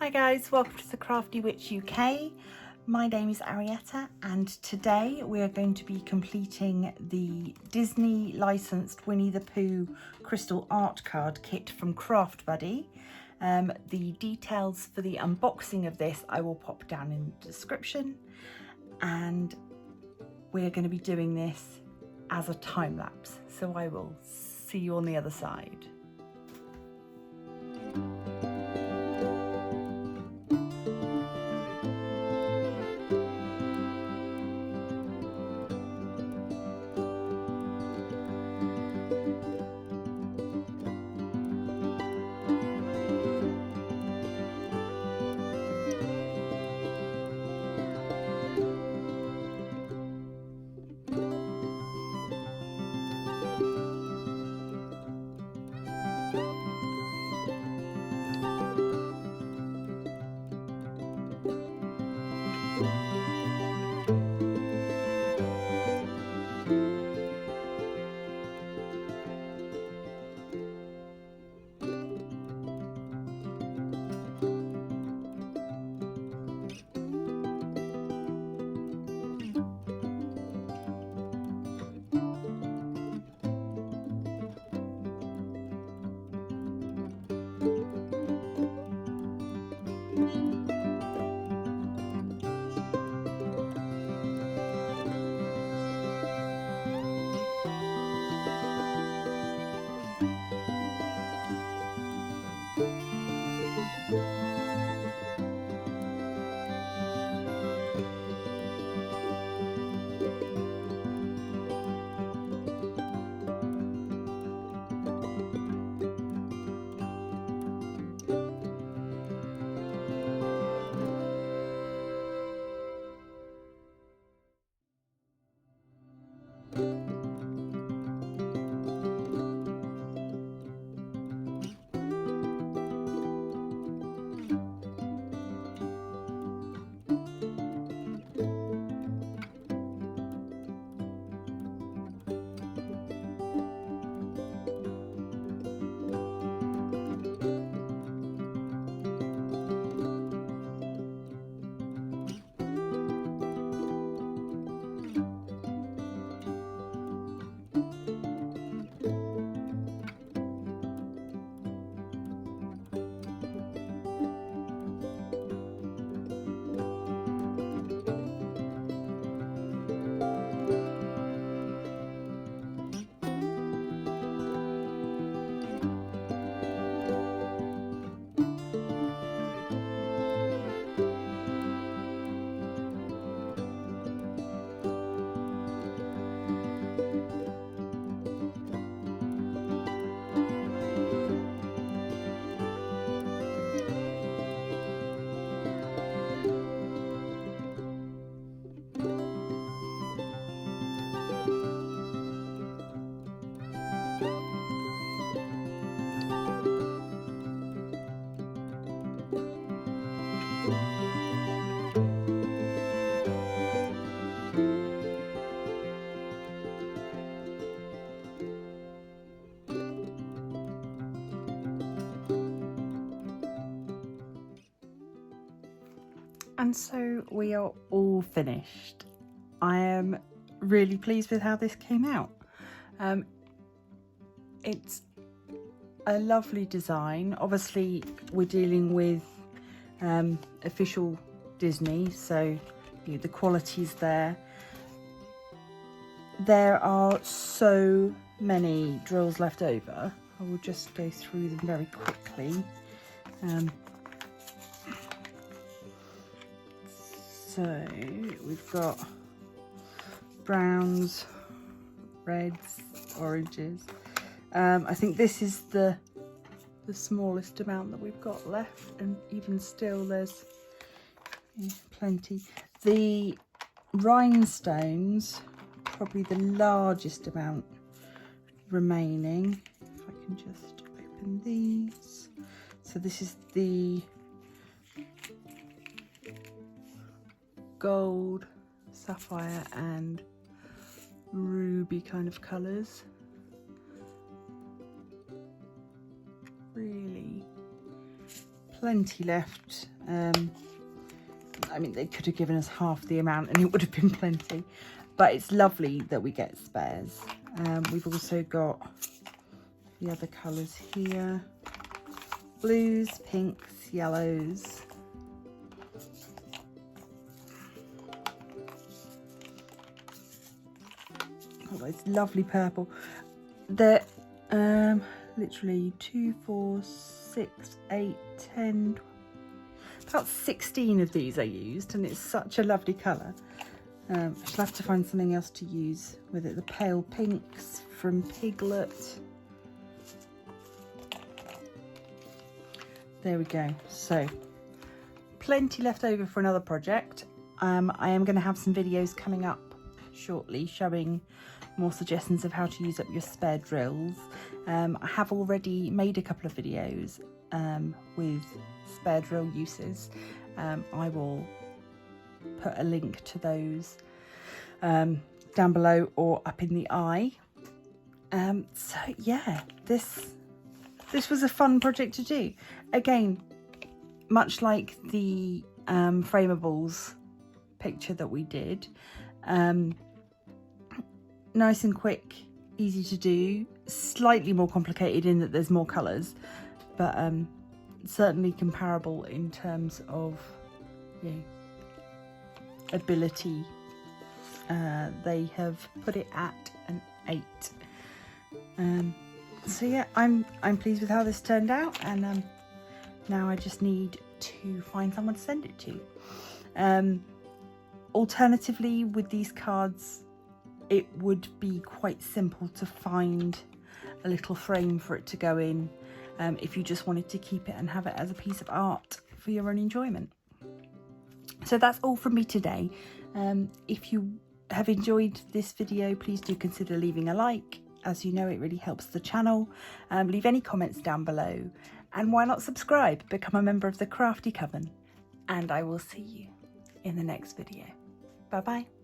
Hi guys, welcome to the Crafty Witch UK. My name is Arietta and today we are going to be completing the Disney licensed Winnie the Pooh crystal art card kit from Craft Buddy. The details for the unboxing of this I will pop down in the description, and we're going to be doing this as a time lapse, so I will see you on the other side. And so we are all finished. I am really pleased with how this came out. It's a lovely design. Obviously we're dealing with official Disney, so the quality's there. There are so many drills left over. I will just go through them very quickly. So we've got browns, reds, oranges. I think this is the smallest amount that we've got left, and even still there's plenty. The rhinestones, probably the largest amount remaining. If I can just open these. So this is the gold, sapphire and ruby kind of colours. Really plenty left. I mean, they could have given us half the amount and it would have been plenty, but it's lovely that we get spares. We've also got the other colours here: blues, pinks, yellows. Oh, it's lovely purple. They're literally 2, 4, 6, 8, 10, about 16 of these I used, and it's such a lovely colour. I shall have to find something else to use with it. The pale pinks from Piglet. There we go. So plenty left over for another project. I am going to have some videos coming up shortly showing more suggestions of how to use up your spare drills. I have already made a couple of videos with spare drill uses. I will put a link to those down below or up in the eye. So yeah, this was a fun project to do. Again, much like the framables picture that we did, nice and quick, easy to do, slightly more complicated in that there's more colours, but certainly comparable in terms of, you know, ability. They have put it at an 8. So yeah, I'm pleased with how this turned out, and now I just need to find someone to send it to. Alternatively, with these cards, it would be quite simple to find a little frame for it to go in, if you just wanted to keep it and have it as a piece of art for your own enjoyment. So that's all from me today. If you have enjoyed this video, please do consider leaving a like. As you know, it really helps the channel. Leave any comments down below, and why not subscribe, become a member of the Crafty Coven, and I will see you in the next video. Bye bye.